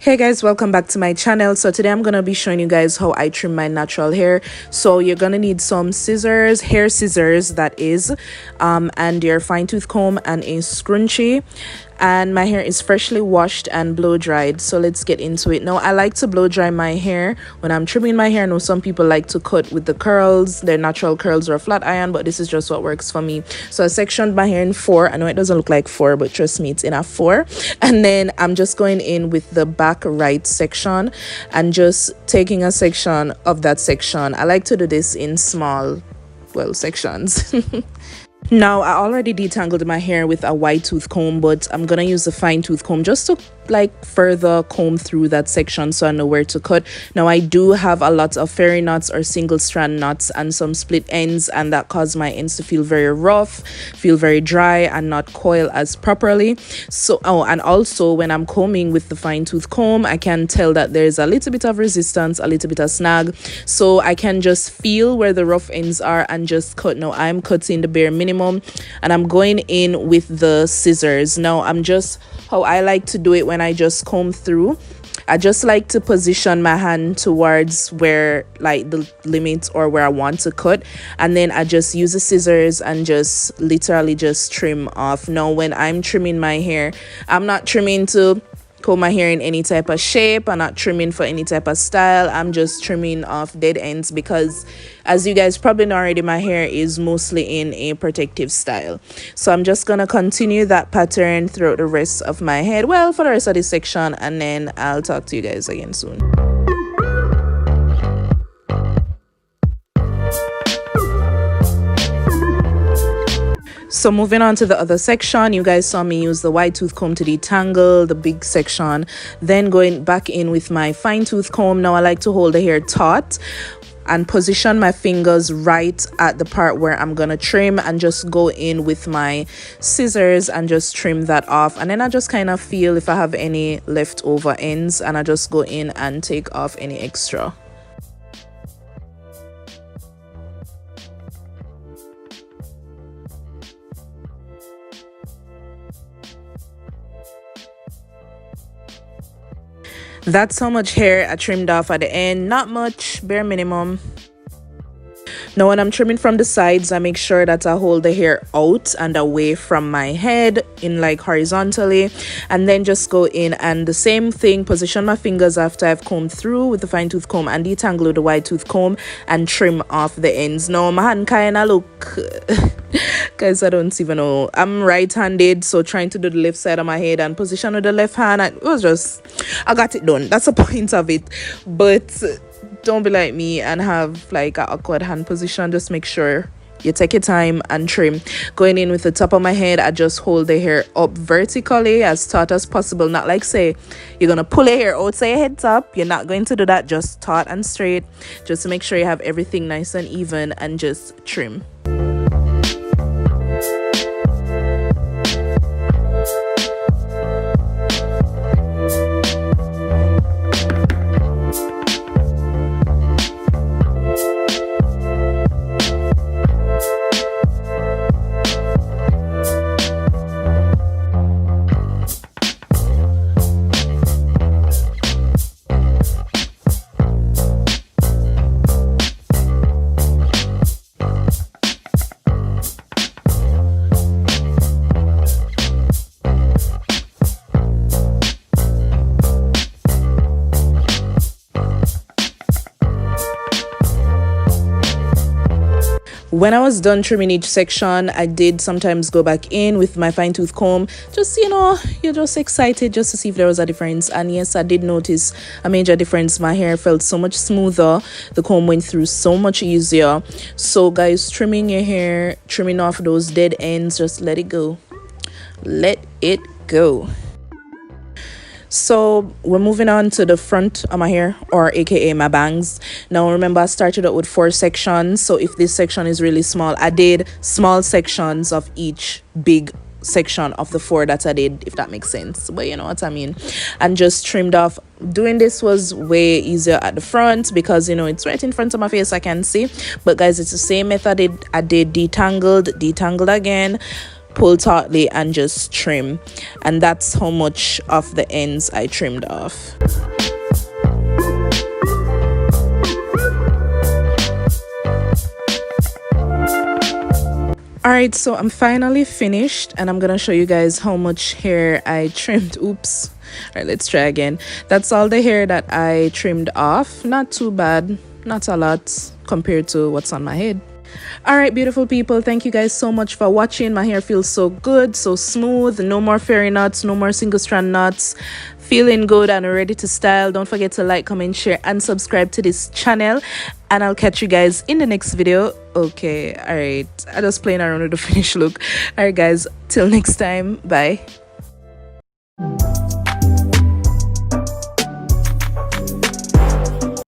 Hey guys, welcome back to my channel. So today I'm gonna be showing you guys how I trim my natural hair. So you're gonna need some scissors, hair scissors that is, and your fine tooth comb and a scrunchie. And my hair is freshly washed and blow dried, so let's get into it. Now I like to blow dry my hair when I'm trimming my hair. I know some people like to cut with the curls, their natural curls or a flat iron, but this is just what works for me. So I sectioned my hair in 4. I know it doesn't look like 4, but trust me, it's in a 4. And then I'm just going in with the back right section and just taking a section of that section. I like to do this in small, well, sections. Now I already detangled my hair with a wide tooth comb, but I'm gonna use the fine tooth comb just to like further comb through that section so I know where to cut. Now I do have a lot of fairy knots or single strand knots and some split ends, and that cause my ends to feel very rough, feel very dry, and not coil as properly. So and also when I'm combing with the fine tooth comb, I can tell that there's a little bit of resistance, a little bit of snag, so I can just feel where the rough ends are and just cut. Now I'm cutting the bare minimum and I'm going in with the scissors. Now I'm just, how I like to do it when I just comb through, I just like to position my hand towards where like the limit or where I want to cut, and then I just use the scissors and just literally just trim off. Now when I'm trimming my hair, I'm not trimming to comb my hair in any type of shape. I'm not trimming for any type of style. I'm just trimming off dead ends because, as you guys probably know already, my hair is mostly in a protective style. So I'm just gonna continue that pattern throughout the rest of my head, well, for the rest of this section, and then I'll talk to you guys again soon. So moving on to the other section, you guys saw me use the wide tooth comb to detangle the big section, then going back in with my fine tooth comb. Now I like to hold the hair taut and position my fingers right at the part where I'm gonna trim, and just go in with my scissors and just trim that off. And then I just kind of feel if I have any leftover ends, and I just go in and take off any extra. That's how much hair I trimmed off at the end. Not much, bare minimum. Now when I'm trimming from the sides, I make sure that I hold the hair out and away from my head in like horizontally, and then just go in and the same thing, position my fingers after I've combed through with the fine tooth comb and detangle with the wide tooth comb and trim off the ends. Now my hand kind of look guys, I don't even know, I'm right-handed, so trying to do the left side of my head and position with the left hand, it was just, I got it done. That's the point of it. But don't be like me and have like an awkward hand position. Just make sure you take your time and trim. Going in with the top of my head, I just hold the hair up vertically as taut as possible. Not like say you're gonna pull your hair outside your head top. You're not going to do that. Just taut and straight, just to make sure you have everything nice and even, and just trim. When I was done trimming each section, I did sometimes go back in with my fine tooth comb. Just, you know, you're just excited just to see if there was a difference. And yes, I did notice a major difference. My hair felt so much smoother. The comb went through so much easier. So guys, trimming your hair, trimming off those dead ends, just let it go. Let it go. So we're moving on to the front of my hair, or aka my bangs. Now remember, I started out with 4 sections, so if this section is really small, I did small sections of each big section of the 4 that I did, if that makes sense, but you know what I mean, and just trimmed off. Doing this was way easier at the front because, you know, it's right in front of my face, I can see. But guys, it's the same method I did detangled again, pull tautly and just trim, and that's how much of the ends I trimmed off. Alright, so I'm finally finished and I'm gonna show you guys how much hair I trimmed. Oops. Alright, let's try again. That's all the hair that I trimmed off. Not too bad, not a lot compared to what's on my head. Alright, beautiful people, thank you guys so much for watching. My hair feels so good, so smooth, no more fairy knots, no more single strand knots. Feeling good and ready to style. Don't forget to like, comment, share and subscribe to this channel, and I'll catch you guys in the next video. Okay, alright, I just playing around with the finished look. Alright guys, till next time, bye.